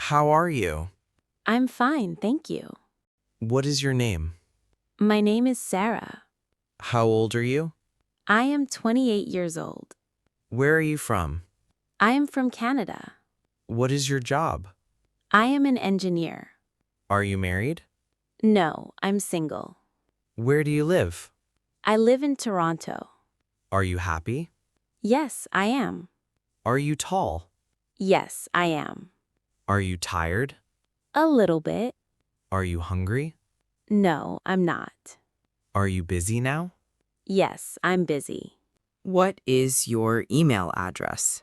How are you? I'm fine, thank you. What is your name? My name is Sarah. How old are you? I am 28 years old. Where are you from? I am from Canada. What is your job? I am an engineer. Are you married? No, I'm single. Where do you live? I live in Toronto. Are you happy? Yes, I am. Are you tall? Yes, I am. Are you tired? A little bit. Are you hungry? No, I'm not. Are you busy now? Yes, I'm busy. What is your email address?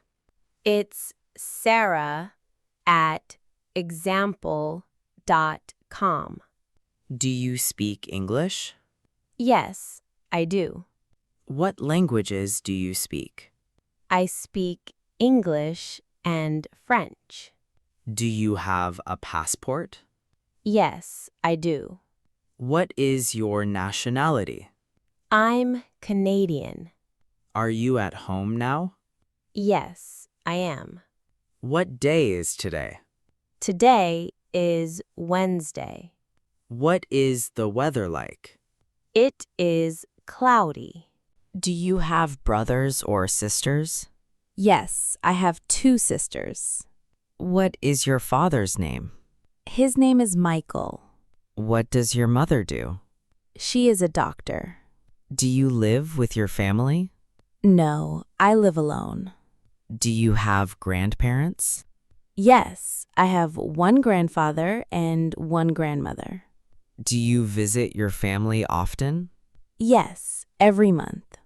It's sarah@example.com. Do you speak English? Yes, I do. What languages do you speak? I speak English and French. Do you have a passport? Yes, I do. What is your nationality? I'm Canadian. Are you at home now? Yes, I am. What day is today? Today is Wednesday. What is the weather like? It is cloudy. Do you have brothers or sisters? Yes, I have two sisters. What is your father's name? His name is Michael. What does your mother do? She is a doctor. Do you live with your family? No, I live alone. Do you have grandparents? Yes, I have one grandfather and one grandmother. Do you visit your family often? Yes, every month.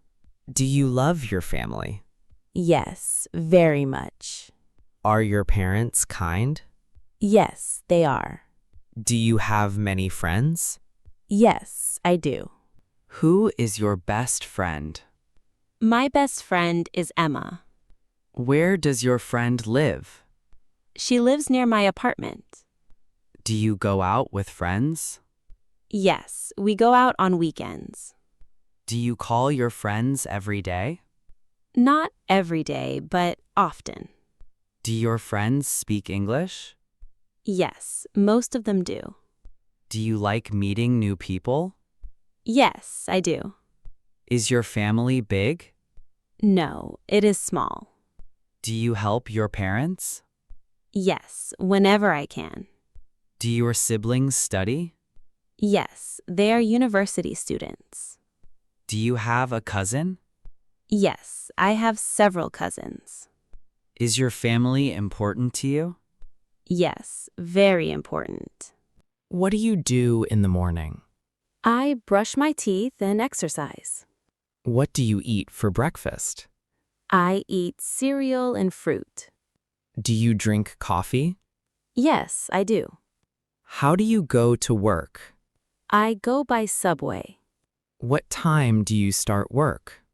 Do you love your family? Yes, very much. Are your parents kind? Yes, they are. Do you have many friends? Yes, I do. Who is your best friend? My best friend is Emma. Where does your friend live? She lives near my apartment. Do you go out with friends? Yes, we go out on weekends. Do you call your friends every day? Not every day, but often. Do your friends speak English? Yes, most of them do. Do you like meeting new people? Yes, I do. Is your family big? No, it is small. Do you help your parents? Yes, whenever I can. Do your siblings study? Yes, they are university students. Do you have a cousin? Yes, I have several cousins. Is your family important to you? Yes, very important. What do you do in the morning? I brush my teeth and exercise. What do you eat for breakfast? I eat cereal and fruit. Do you drink coffee? Yes, I do. How do you go to work? I go by subway. What time do you start work?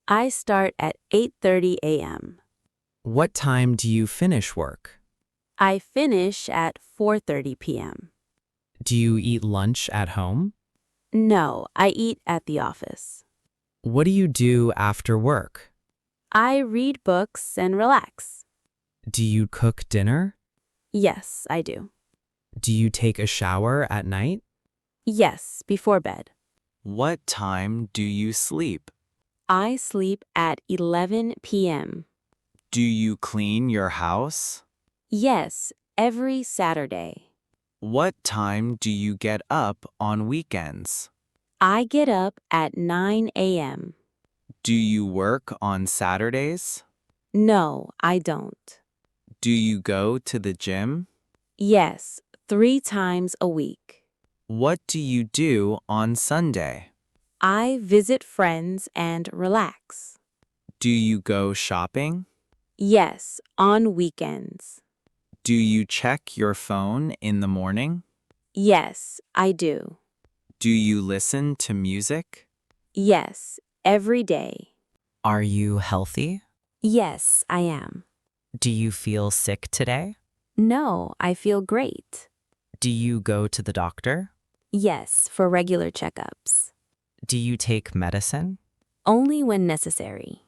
I start at 8:30 a.m. What time do you finish work? I finish at 4:30 p.m. Do you eat lunch at home? No, I eat at the office. What do you do after work? I read books and relax. Do you cook dinner? Yes, I do. Do you take a shower at night? Yes, before bed. What time do you sleep? I sleep at 11 p.m. Do you clean your house? Yes, every Saturday. What time do you get up on weekends? I get up at 9 a.m. Do you work on Saturdays? No, I don't. Do you go to the gym? Yes, 3 times a week. What do you do on Sunday? I visit friends and relax. Do you go shopping? Yes, on weekends. Do you check your phone in the morning? Yes, I do. Do you listen to music? Yes, every day. Are you healthy? Yes, I am. Do you feel sick today? No, I feel great. Do you go to the doctor? Yes, for regular checkups. Do you take medicine? Only when necessary.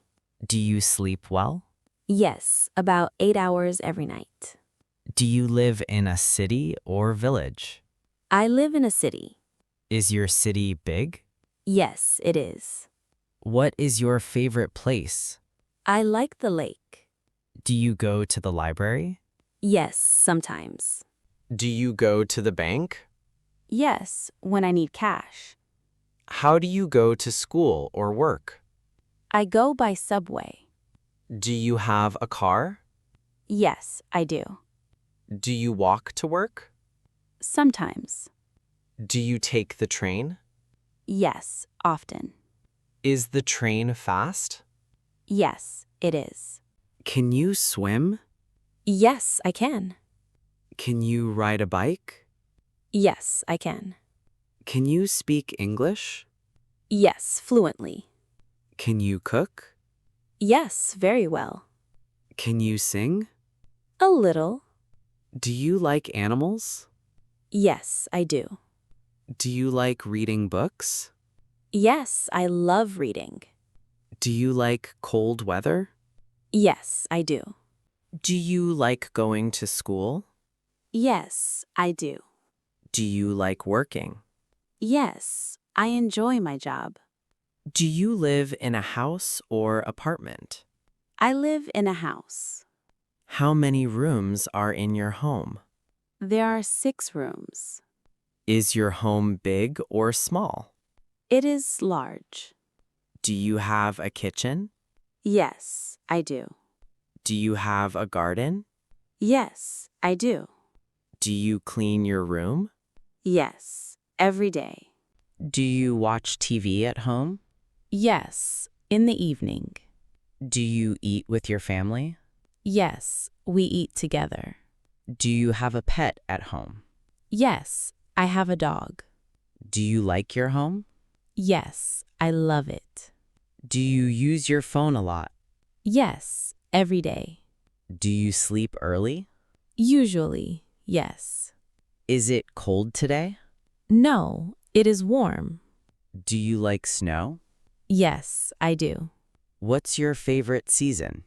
Do you sleep well? Yes, about 8 hours every night. Do you live in a city or village? I live in a city. Is your city big? Yes, it is. What is your favorite place? I like the lake. Do you go to the library? Yes, sometimes. Do you go to the bank? Yes, when I need cash. How do you go to school or work? I go by subway. Do you have a car? Yes, I do. Do you walk to work? Sometimes. Do you take the train? Yes, often. Is the train fast? Yes, it is. Can you swim? Yes, I can. Can you ride a bike? Yes, I can. Can you speak English? Yes, fluently. Can you cook? Yes, very well. Can you sing? A little. Do you like animals? Yes, I do. Do you like reading books? Yes, I love reading. Do you like cold weather? Yes, I do. Do you like going to school? Yes, I do. Do you like working? Yes, I enjoy my job. Do you live in a house or apartment? I live in a house. How many rooms are in your home? There are 6 rooms. Is your home big or small? It is large. Do you have a kitchen? Yes, I do. Do you have a garden? Yes, I do. Do you clean your room? Yes, every day. Do you watch TV at home? Yes, in the evening. Do you eat with your family? Yes, we eat together. Do you have a pet at home? Yes, I have a dog. Do you like your home? Yes, I love it. Do you use your phone a lot? Yes, every day. Do you sleep early? Usually, yes. Is it cold today? No, it is warm. Do you like snow? Yes, I do. What's your favorite season?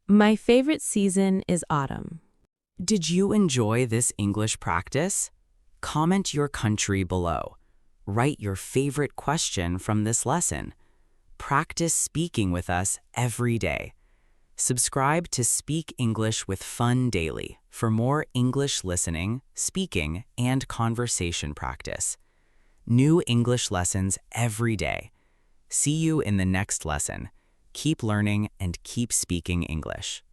My favorite season is autumn. Did you enjoy this English practice? Comment your country below. Write your favorite question from this lesson. Practice speaking with us every day. Subscribe to Speak English with Fun Daily for more English listening, speaking, and conversation practice. New English lessons every day. See you in the next lesson. Keep learning and keep speaking English.